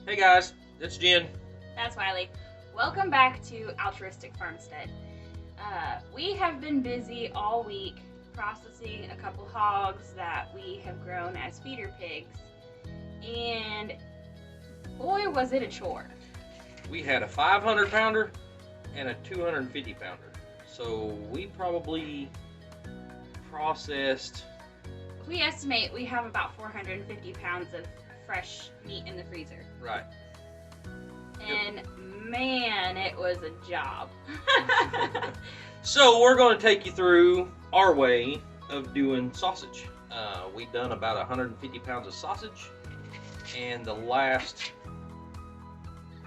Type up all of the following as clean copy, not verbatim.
Hey guys, it's Jen. That's Wiley. Welcome back to Altruistic Farmstead. We have been busy all week processing a couple hogs that we have grown as feeder pigs, and boy was it a chore. We had a 500 pounder and a 250 pounder. So we probably processed... We estimate we have about 450 pounds of fresh meat in the freezer. Right. And man, it was a job. So we're going to take you through our way of doing sausage. We've done about 150 pounds of sausage, and the last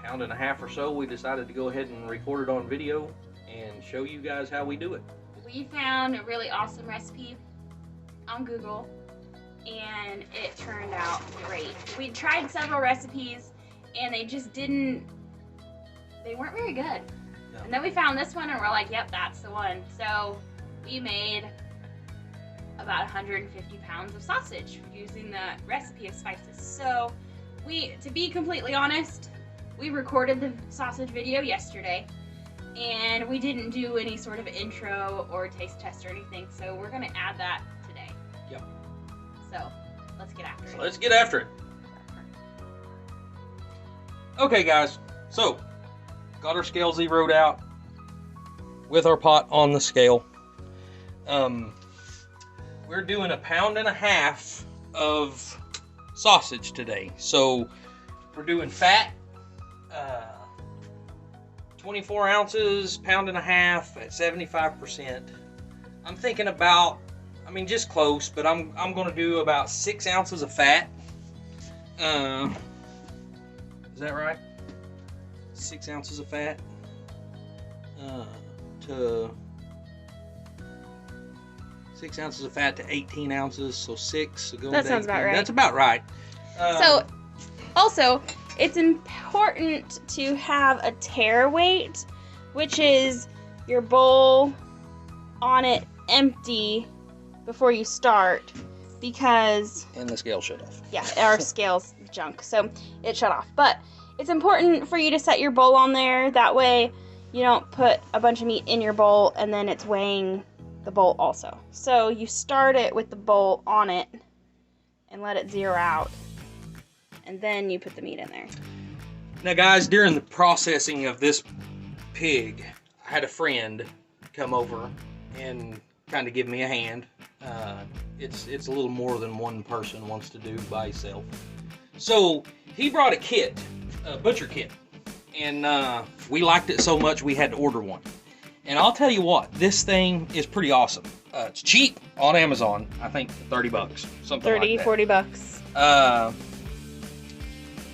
pound and a half or so we decided to go ahead and record it on video and show you guys how we do it. We found a really awesome recipe on Google, and it turned out great. We tried several recipes and they weren't very good. No. And then we found this one and we're like, yep, that's the one. So we made about 150 pounds of sausage using the recipe of spices. So to be completely honest, we recorded the sausage video yesterday and we didn't do any sort of intro or taste test or anything. So we're gonna add that today. Yep. So let's get after it. Let's get after it. Okay guys, so got our scale zeroed out with our pot on the scale. We're doing 1.5 pounds of sausage today. So we're doing fat, 24 ounces, 1.5 pounds at 75%. I'm thinking about, just close, but I'm going to do about 6 ounces of fat. Is that right? 6 ounces of fat to 6 ounces of fat to 18 ounces, so 6. So that sounds about right. That's about right. So, also, it's important to have a tare weight, which is your bowl on it empty before you start, because... And the scale shut off. Yeah, our scale's junk, so it shut off. But it's important for you to set your bowl on there. That way you don't put a bunch of meat in your bowl and then it's weighing the bowl also. So you start it with the bowl on it and let it zero out. And then you put the meat in there. Now guys, during the processing of this pig, I had a friend come over and kind of give me a hand. It's a little more than one person wants to do by himself. So he brought a kit, a butcher kit, and we liked it so much we had to order one. And I'll tell you what, this thing is pretty awesome. It's cheap on Amazon, I think $30, something like that. 40 bucks.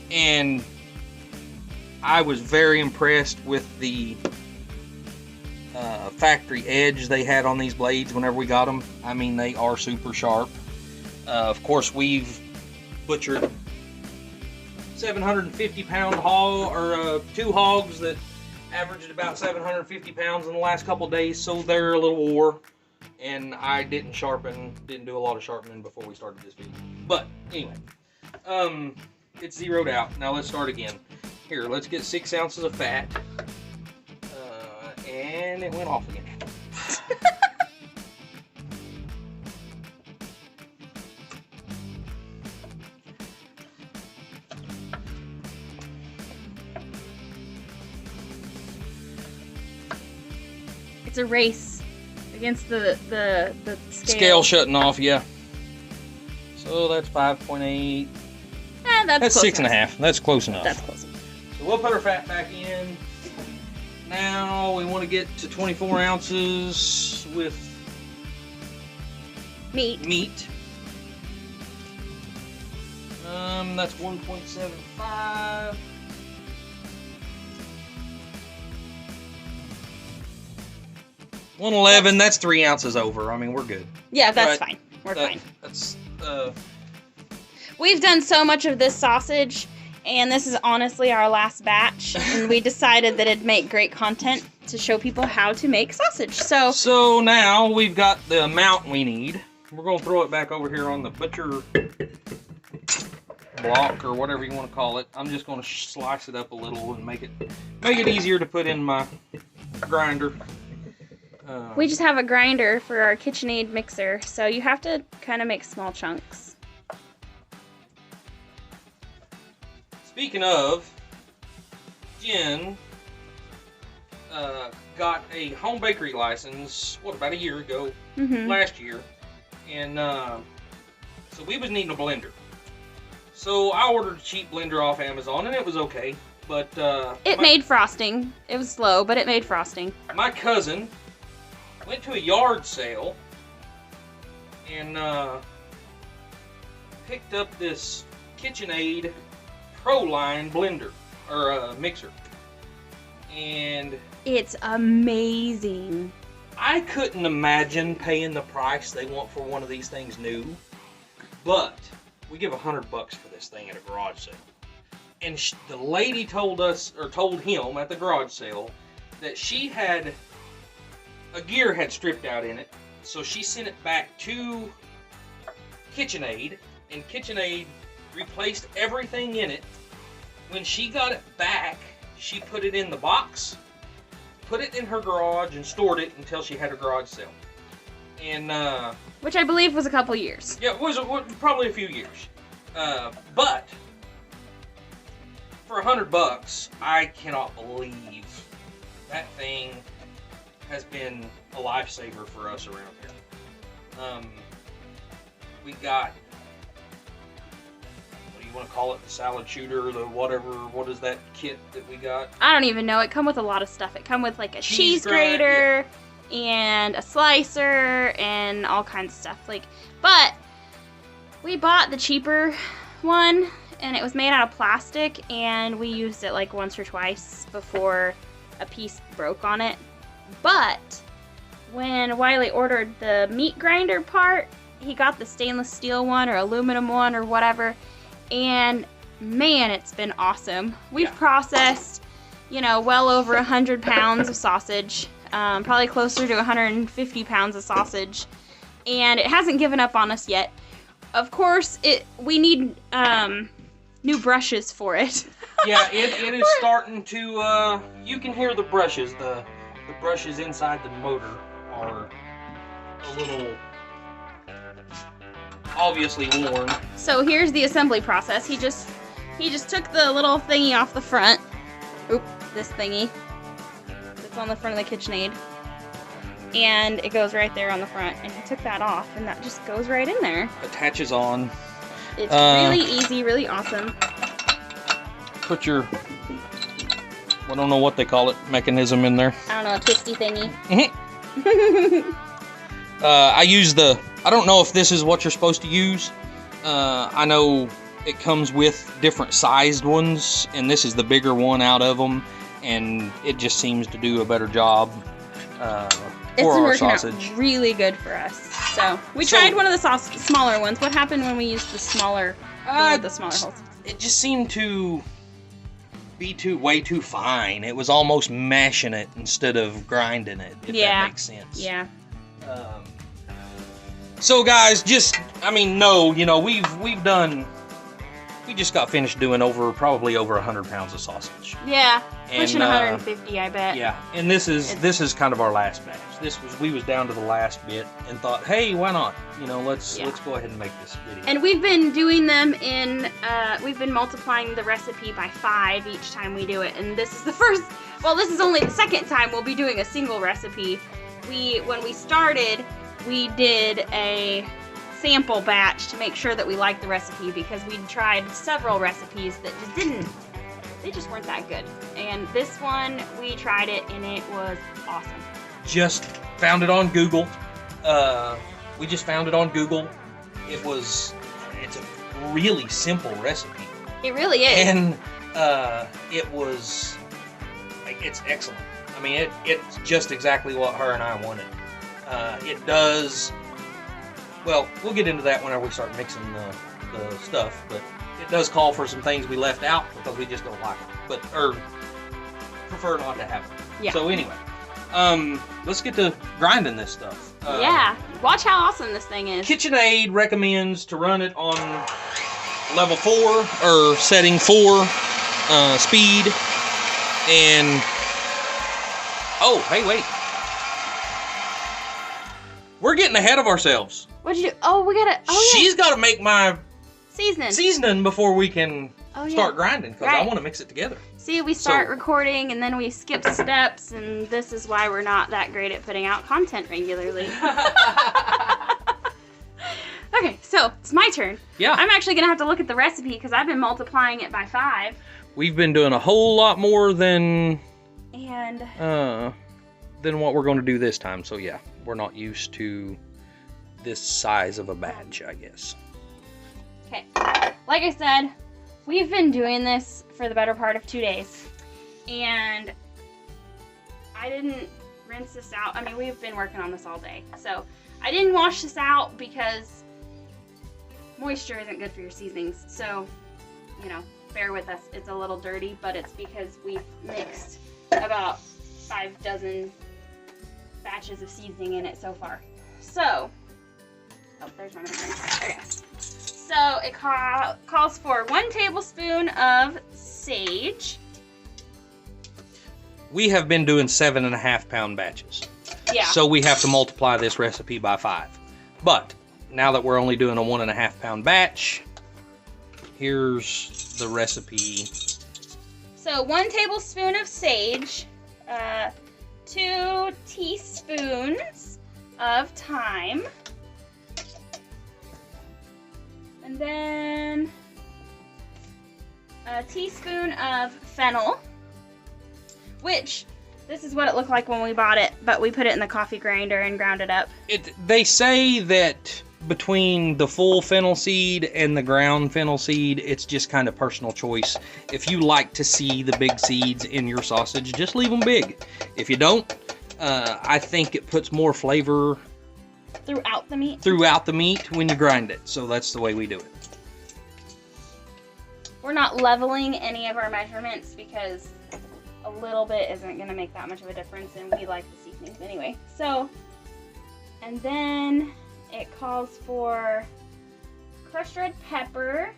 And I was very impressed with the factory edge they had on these blades whenever we got them. They are super sharp. Of course, we've butchered 750 pound hog, or 2 hogs that averaged about 750 pounds in the last couple days, so they're a little wore. And I didn't do a lot of sharpening before we started this video. But anyway, it's zeroed out. Now let's start again. Here, let's get 6 ounces of fat. And it went off again. It's a race against the Scale shutting off, yeah. So that's 5.8. That's 6.5. That's close enough. That's close enough. So we'll put our fat back in. Now we want to get to 24 ounces with meat. That's 1.75. $1.11. That's 3 ounces over. We're good. Yeah, that's fine. We're fine. That's We've done so much of this sausage, and this is honestly our last batch, and we decided that it'd make great content to show people how to make sausage. So now we've got the amount we need. We're going to throw it back over here on the butcher block or whatever you want to call it. I'm just going to slice it up a little and make it easier to put in my grinder. We just have a grinder for our KitchenAid mixer, so you have to kind of make small chunks. Speaking of, Jen got a home bakery license, about a year ago, last year, and so we was needing a blender. So I ordered a cheap blender off Amazon, and it was okay, but it made frosting. It was slow, but it made frosting. My cousin went to a yard sale and picked up this KitchenAid Pro Line blender or mixer, and it's amazing. I couldn't imagine paying the price they want for one of these things new, but we give $100 for this thing at a garage sale. And the lady told him at the garage sale that she had a gear had stripped out in it, so she sent it back to KitchenAid, and KitchenAid replaced everything in it. When she got it back, she put it in the box, put it in her garage, and stored it until she had her garage sale. And which I believe was a couple years. Yeah, it was probably a few years. But for $100, I cannot believe that thing has been a lifesaver for us around here. We got, what do you want to call it, the salad shooter, the whatever, what is that kit that we got? I don't even know. It come with a lot of stuff. It come with like a cheese grater and a slicer and all kinds of stuff. But we bought the cheaper one, and it was made out of plastic, and we used it like once or twice before a piece broke on it. But when Wiley ordered the meat grinder part, he got the stainless steel one or aluminum one or whatever, and man, it's been awesome. We've processed, well over 100 pounds of sausage, probably closer to 150 pounds of sausage, and it hasn't given up on us yet. Of course, we need new brushes for it. Yeah, it is starting to, you can hear the brushes. The brushes inside the motor are a little obviously worn. So here's the assembly process. He just took the little thingy off the front. Oop, this thingy. It's on the front of the KitchenAid. And it goes right there on the front. And he took that off, and that just goes right in there. Attaches on. It's really easy, really awesome. Put your, I don't know what they call it, mechanism in there. I don't know, a twisty thingy. I use I don't know if this is what you're supposed to use. I know it comes with different sized ones, and this is the bigger one out of them, and it just seems to do a better job for our sausage. It's working out really good for us. So we tried one of the smaller ones. What happened when we used the smaller holes? It just seemed to be way too fine. It was almost mashing it instead of grinding it, if that makes sense. Yeah. So guys, we just got finished doing probably over 100 pounds of sausage. Yeah, pushing 150, I bet. Yeah, and this is kind of our last batch. We was down to the last bit and thought, hey, why not? Let's go ahead and make this video. And we've been doing them we've been multiplying the recipe by 5 each time we do it. And this is this is only the second time we'll be doing a single recipe. When we started, we did a sample batch to make sure that we liked the recipe, because we'd tried several recipes that they just weren't that good. And this one, we tried it and it was awesome. Just found it on Google. We just found it on Google. It's a really simple recipe. It really is. And it's excellent. I mean, it's just exactly what her and I wanted. It does, well, we'll get into that whenever we start mixing the stuff, but it does call for some things we left out because we just don't like them, or prefer not to have them. Yeah. So anyway, let's get to grinding this stuff. Yeah, watch how awesome this thing is. KitchenAid recommends to run it on level 4 or setting 4 speed, and oh, hey, wait, we're getting ahead of ourselves. What'd you do? Oh, we gotta. Oh, yeah. She's got to make my seasoning before we can start grinding, because I Right. want to mix it together. See, we start recording and then we skip steps, and this is why we're not that great at putting out content regularly. Okay, so it's my turn. Yeah. I'm actually gonna have to look at the recipe because I've been multiplying it by 5. We've been doing a whole lot more than what we're going to do this time. So yeah, we're not used to this size of a batch, I guess. Okay, like I said, we've been doing this for the better part of 2 days, and I didn't rinse this out. I mean, we've been working on this all day, so I didn't wash this out because moisture isn't good for your seasonings. So, you know, bear with us. It's a little dirty, but it's because we've mixed about 6 batches of seasoning in it so far. So, oh, there's my memory. Okay. So it calls for 1 tablespoon of sage. We have been doing 7.5 pound batches. Yeah. So we have to multiply this recipe by 5. But now that we're only doing a 1.5 pound batch, here's the recipe. So 1 tablespoon of sage, 2 teaspoons of thyme, and then a teaspoon of fennel, which this is what it looked like when we bought it, but we put it in the coffee grinder and ground it up. They say that between the full fennel seed and the ground fennel seed, it's just kind of personal choice. If you like to see the big seeds in your sausage, just leave them big. If you don't, I think it puts more flavor Throughout the meat? Throughout the meat when you grind it. So that's the way we do it. We're not leveling any of our measurements because a little bit isn't going to make that much of a difference, and we like the seasonings anyway. So, and then it calls for crushed red pepper,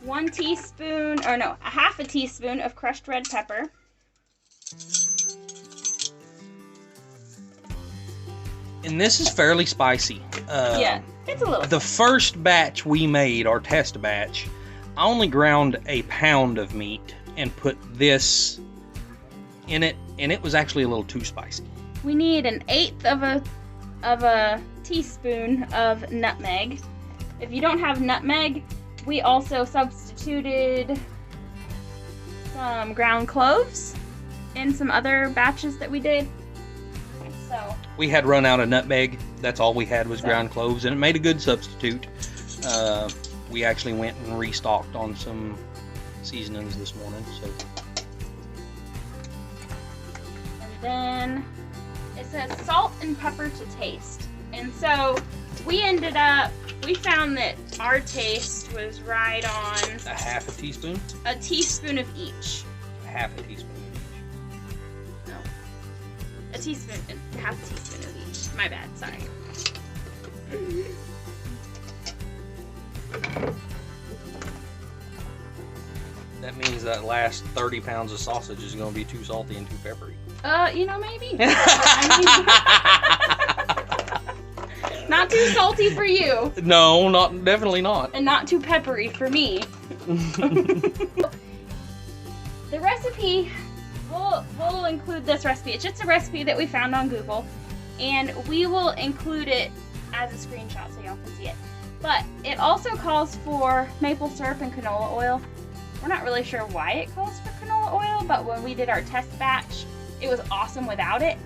1 teaspoon, or no, a half a teaspoon of crushed red pepper. And this is fairly spicy. Yeah, it's a little. The first batch we made, our test batch, I only ground a pound of meat and put this in it, and it was actually a little too spicy. We need 1/8 of a teaspoon of nutmeg. If you don't have nutmeg, we also substituted some ground cloves in some other batches that we did. So we had run out of nutmeg. That's all we had was ground cloves, and it made a good substitute. We actually went and restocked on some seasonings this morning. So, and then it says salt and pepper to taste. And so we found that our taste was right on a half a teaspoon? A teaspoon of each. A half a teaspoon of each. No. A teaspoon, half a teaspoon of each. My bad, sorry. That means that last 30 pounds of sausage is going to be too salty and too peppery. You know, maybe. Not too salty for you. No, definitely not. And not too peppery for me. The recipe, we'll include this recipe. It's just a recipe that we found on Google, and we will include it as a screenshot so y'all can see it. But it also calls for maple syrup and canola oil. We're not really sure why it calls for canola oil, but when we did our test batch, it was awesome without it.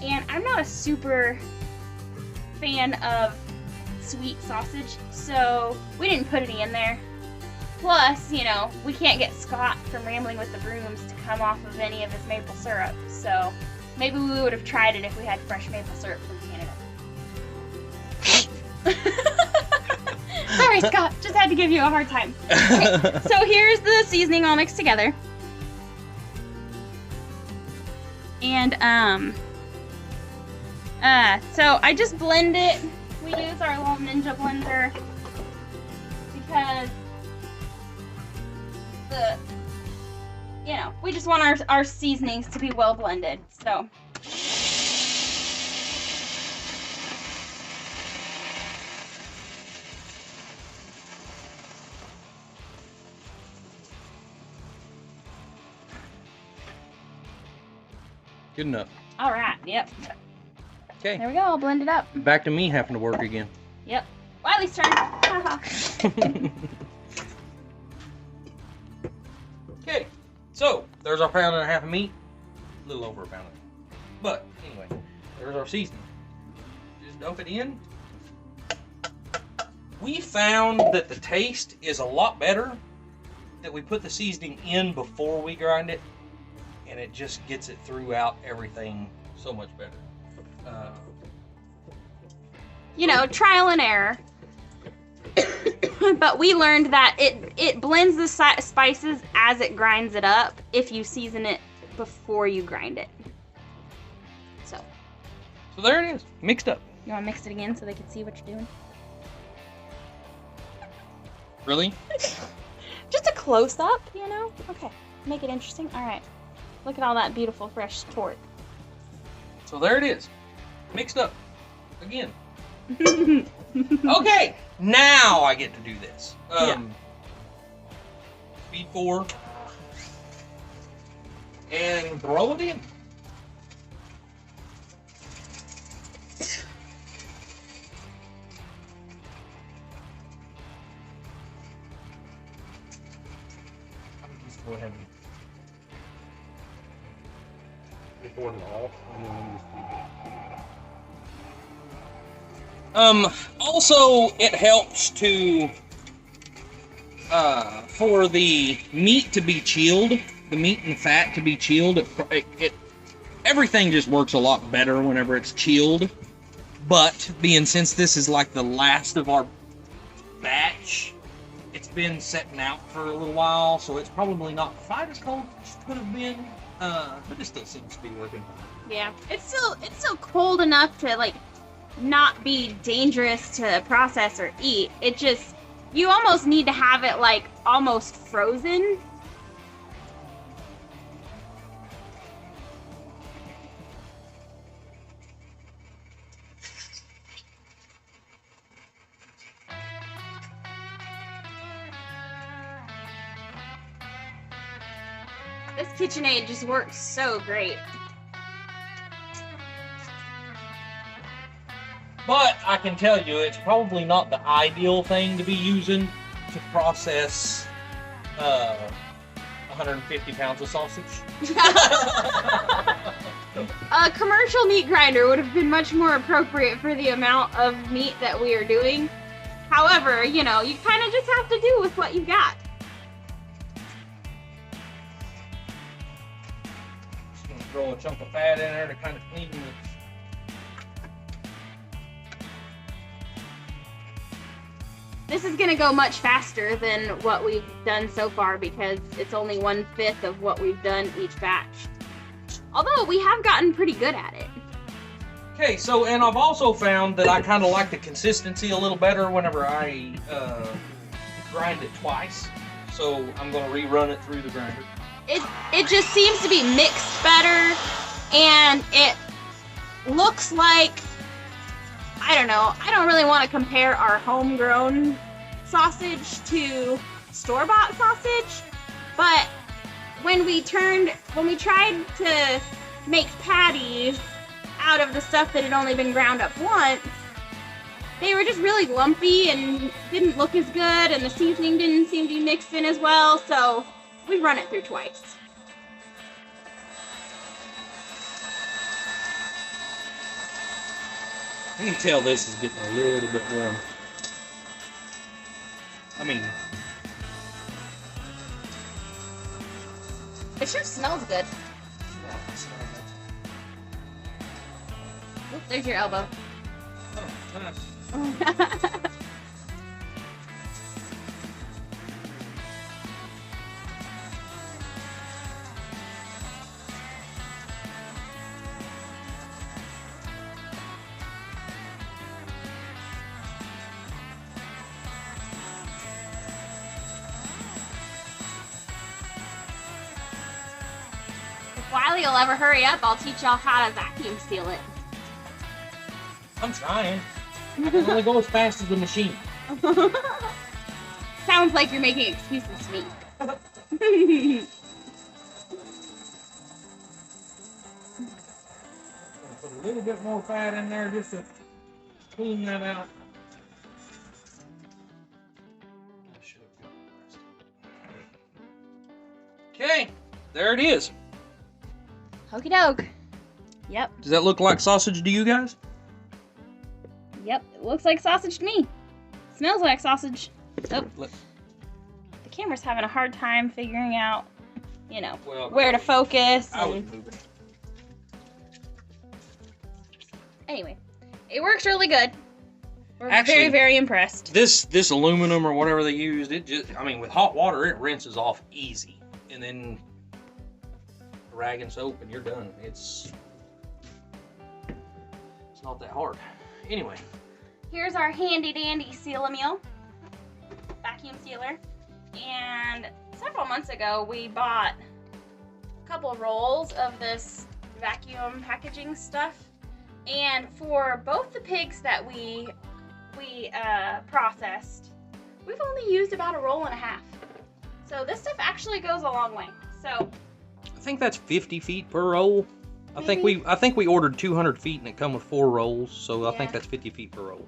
And I'm not a super fan of sweet sausage, so we didn't put any in there. Plus, you know, we can't get Scott from Rambling with the Brooms to come off of any of his maple syrup, so maybe we would have tried it if we had fresh maple syrup from Canada. Sorry, Scott, just had to give you a hard time. Okay, so here's the seasoning all mixed together. And, so I just blend it. We use our little Ninja blender because we just want our seasonings to be well blended. So. Good enough. All right. Yep. Okay. There we go. I'll blend it up. Back to me having to work again. Yep. Wiley's turn. Okay. So there's our 1.5 pounds of meat. A little over a pound. But anyway, there's our seasoning. Just dump it in. We found that the taste is a lot better that we put the seasoning in before we grind it, and it just gets it throughout everything so much better. Trial and error. But we learned that it blends the spices as it grinds it up if you season it before you grind it. So there it is, mixed up. You want to mix it again so they can see what you're doing? Really? Just a close up, Okay, make it interesting. All right, look at all that beautiful fresh torte. So there it is, mixed up again. Okay, now I get to do this. Speed 4 and throw it in. Just go ahead and record it off, and then we just also, it helps to, for the meat to be chilled, the meat and fat to be chilled, everything just works a lot better whenever it's chilled. But, since this is like the last of our batch, it's been setting out for a little while, so it's probably not quite as cold as it could have been, but it still seems to be working fine. Yeah, it's still cold enough to, not be dangerous to process or eat. It just, you almost need to have it almost frozen. This KitchenAid just works so great. But I can tell you, it's probably not the ideal thing to be using to process 150 pounds of sausage. A commercial meat grinder would have been much more appropriate for the amount of meat that we are doing. However, you kind of just have to do with what you got. Just gonna throw a chunk of fat in there to kind of clean the. This is going to go much faster than what we've done so far because it's only 1/5 of what we've done each batch. Although we have gotten pretty good at it. Okay, so, and I've also found that I kind of like the consistency a little better whenever I grind it twice. So I'm going to rerun it through the grinder. It just seems to be mixed better, and it looks like, I don't know, I don't really want to compare our homegrown sausage to store-bought sausage, but when we tried to make patties out of the stuff that had only been ground up once, they were just really lumpy and didn't look as good, and the seasoning didn't seem to be mixed in as well, so we run it through twice. You can tell this is getting a little bit warm. It sure smells good. Oop, there's your elbow. Oh, nice. While you'll ever hurry up, I'll teach y'all how to vacuum seal it. I'm trying. I can only go as fast as the machine. Sounds like you're making excuses to me. Put a little bit more fat in there just to clean that out. Okay, there it is. Okie doke. Yep. Does that look like sausage to you guys? Yep, it looks like sausage to me. Smells like sausage. Oh. The camera's having a hard time figuring out, you know, where to focus. I was moving. Anyway, it works really good. We're Actually, very, very impressed. This aluminum or whatever they used, it just, I mean, with hot water, it rinses off easy. And then a rag and soap and you're done. It's not that hard. Anyway. Here's our handy dandy seal-a-meal vacuum sealer. And several months ago, we bought a couple rolls of this vacuum packaging stuff. And for both the pigs that we processed, we've only used about a roll and a half. So this stuff actually goes a long way. So I think that's 50 feet per roll. Maybe. I think we ordered 200 feet and it come with 4 rolls, so Yeah. I think that's 50 feet per roll.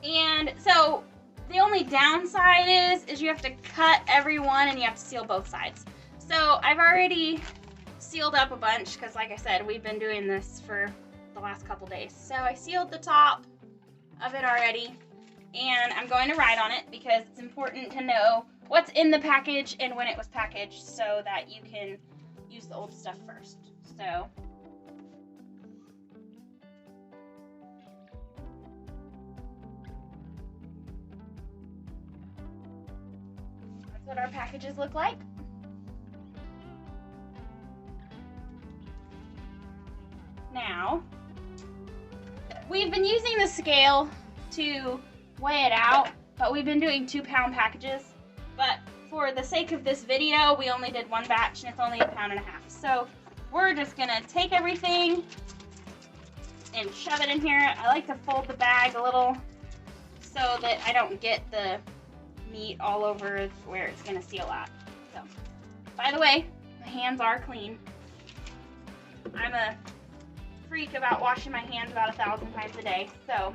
And so the only downside is you have to cut every one and you have to seal both sides. So I've already sealed up a bunch because, like I said, we've been doing this for the last couple days. So I sealed the top of it already, and I'm going to write on it because it's important to know what's in the package and when it was packaged so that you can use the old stuff first. So that's what our packages look like. Now, we've been using the scale to weigh it out, but we've been doing 2-pound packages. But for the sake of this video, we only did 1 batch and it's only 1.5 pounds. So we're just gonna take everything and shove it in here. I like to fold the bag a little so that I don't get the meat all over where it's gonna seal at. So, by the way, my hands are clean. I'm a freak about washing my hands about 1,000 times a day, so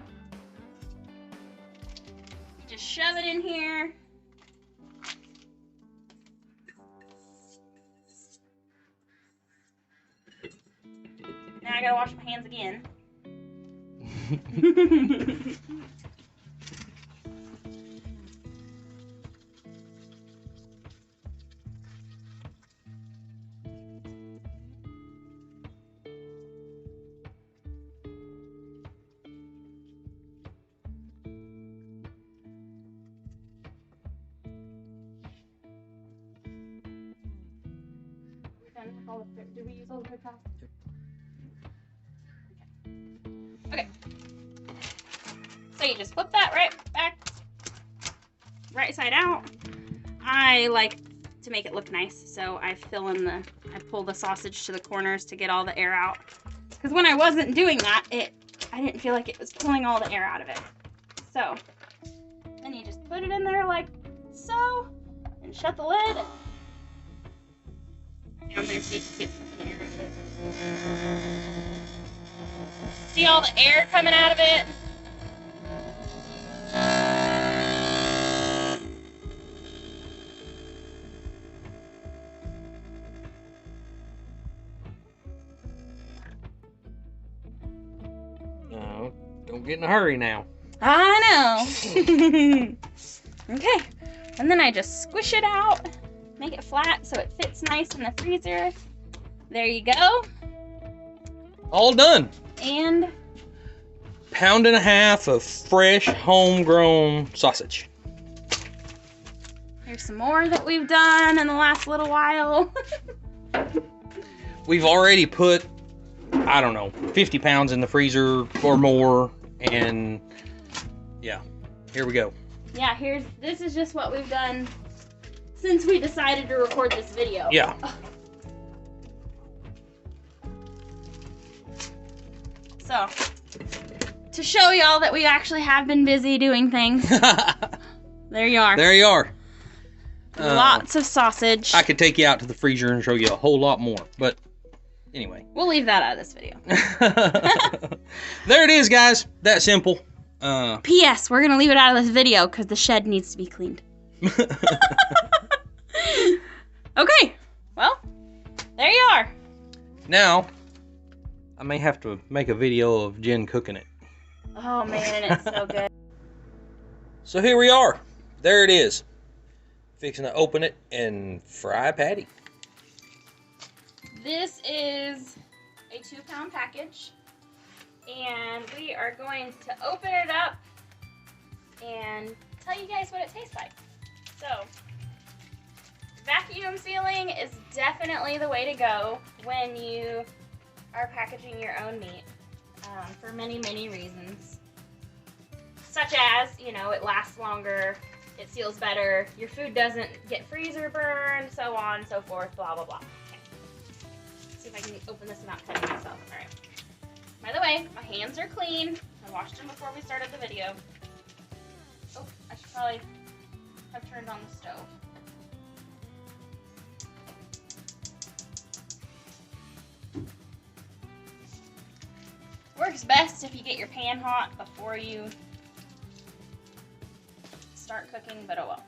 just shove it in here. Now I gotta wash my hands again. Did we use all the paper towels? Okay. So you just flip that right back, right side out. I like to make it look nice, so I pull the sausage to the corners to get all the air out. Because when I wasn't doing that, I didn't feel like it was pulling all the air out of it. So then you just put it in there like so, and shut the lid. Down there so you can get some air out of it. See all the air coming out of it? No, don't get in a hurry now. I know. Okay, and then I just squish it out, make it flat so it fits nice in the freezer. There you go. All done. And 1.5 pounds of fresh, homegrown sausage. here's some more that we've done in the last little while. We've already put, I don't know, 50 pounds in the freezer or more, and yeah, here we go. Yeah, this is just what we've done since we decided to record this video. Yeah. So, to show y'all that we actually have been busy doing things, there you are. There you are. Lots of sausage. I could take you out to the freezer and show you a whole lot more, but anyway. We'll leave that out of this video. There it is, guys. That simple. P.S. We're going to leave it out of this video because the shed needs to be cleaned. Okay. Well, there you are. Now, I may have to make a video of Jen cooking it. Oh, man, it's so good. So here we are. There it is. Fixing to open it and fry a patty. This is a 2-pound package, and we are going to open it up and tell you guys what it tastes like. So, vacuum sealing is definitely the way to go when you are packaging your own meat, for many, many reasons. Such as, you know, it lasts longer, it seals better, your food doesn't get freezer burned, so on and so forth, blah, blah, blah. Okay. Let's see if I can open this without cutting myself. All right. By the way, my hands are clean. I washed them before we started the video. Oh, I should probably have turned on the stove. Works best if you get your pan hot before you start cooking, but oh well.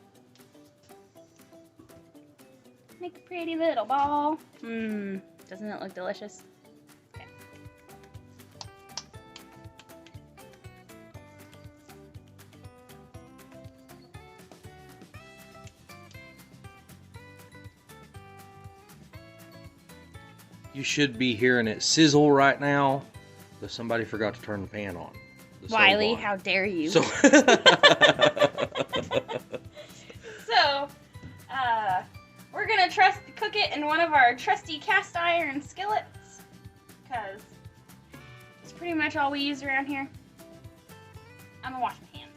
Make a pretty little ball. Mmm, doesn't it look delicious? Okay. You should be hearing it sizzle right now, but somebody forgot to turn the pan on. Wiley, how dare you? So, we're gonna cook it in one of our trusty cast iron skillets, because it's pretty much all we use around here. I'm gonna wash my hands.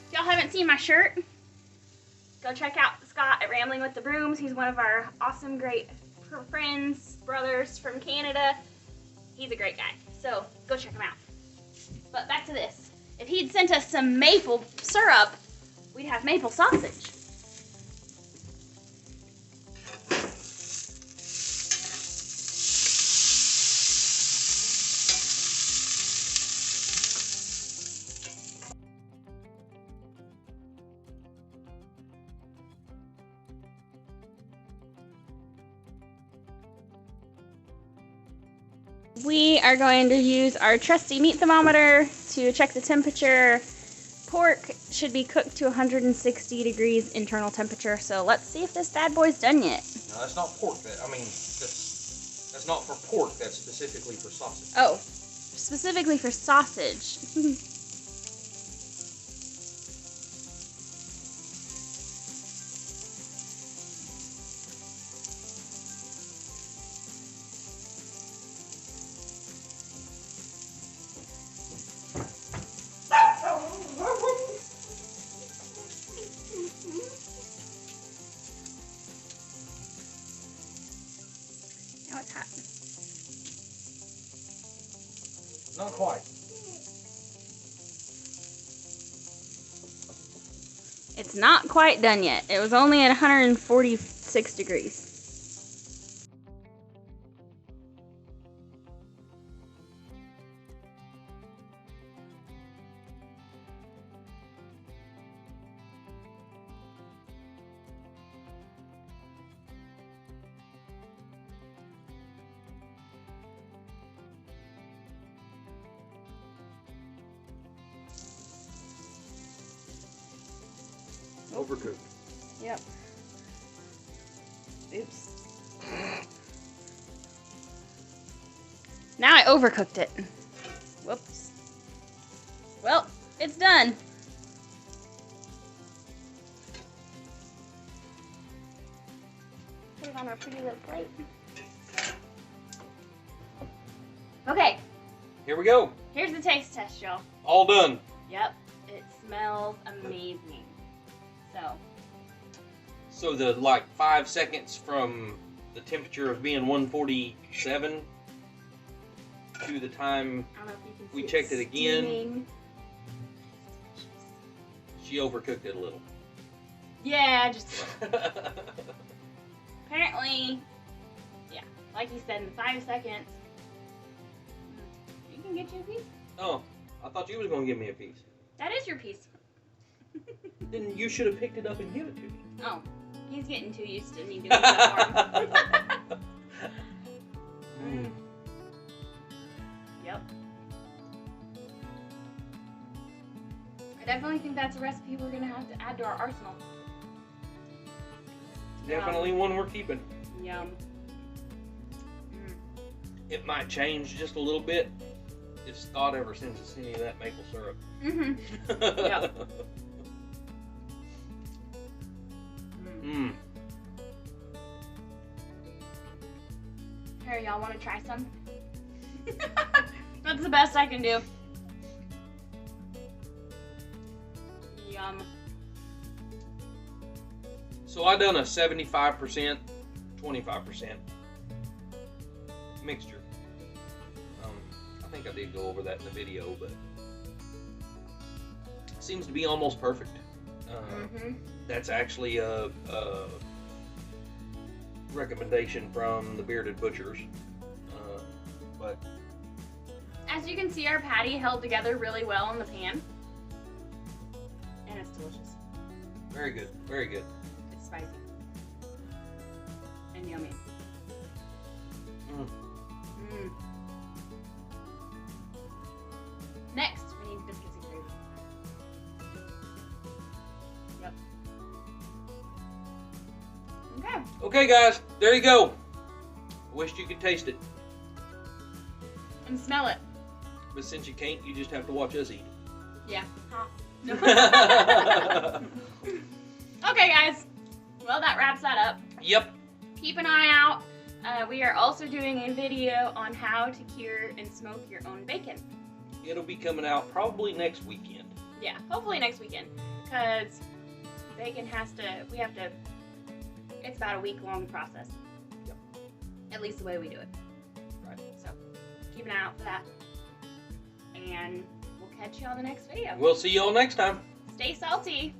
If y'all haven't seen my shirt, go check out Scott at Rambling with the Brooms. He's one of our awesome, great friends, brothers from Canada. He's a great guy, so go check him out. But back to this. If he'd sent us some maple syrup, we'd have maple sausage. We are going to use our trusty meat thermometer to check the temperature. Pork should be cooked to 160 degrees internal temperature, so let's see if this bad boy's done yet. no, that's not pork. That's not for pork. That's specifically for sausage. Oh, specifically for sausage. Now it's hot. Not quite. It's not quite done yet. It was only at 146 degrees. Overcooked. Yep. Oops. Now I overcooked it. Whoops. Well, it's done. Put it on our pretty little plate. Okay, Here we go. here's the taste test, y'all. All done. Yep, it smells amazing. So the like 5 seconds from the temperature of being 147 to the time I don't know if you can see we checked it again. steaming. She overcooked it a little. Yeah, just apparently, yeah, like you said, in 5 seconds, you can get you a piece. Oh, I thought you was gonna give me a piece. That is your piece. Then you should have picked it up and give it to me. Oh, he's getting too used to me doing stuff for him. Mm. Yep. I definitely think that's a recipe we're gonna have to add to our arsenal. Definitely one we're keeping. Yum. Mm. It might change just a little bit. It's thought ever since it's any of that maple syrup. Mm-hmm. Yep. Mm. Here, y'all want to try some? That's the best I can do. Yum. So I done a 75%, 25% mixture. I think I did go over that in the video, but it seems to be almost perfect. That's actually a recommendation from the Bearded Butchers. But As you can see, our patty held together really well in the pan. And it's delicious. very good, very good. It's spicy. And yummy. Mm. Mm. Next, we need biscuits and gravy. Yep. Okay. Okay, guys, there you go. Wished you could taste it, And smell it. but since you can't, you just have to watch us eat. Yeah. Huh. Okay, guys. Well, that wraps that up. Yep. Keep an eye out. We are also doing a video on how to cure and smoke your own bacon. It'll be coming out probably next weekend. Yeah, hopefully next weekend. Because bacon it's about a week-long process. Yep. At least the way we do it. Right. So, keep an eye out for that. And we'll catch you on the next video. We'll see you all next time. Stay salty.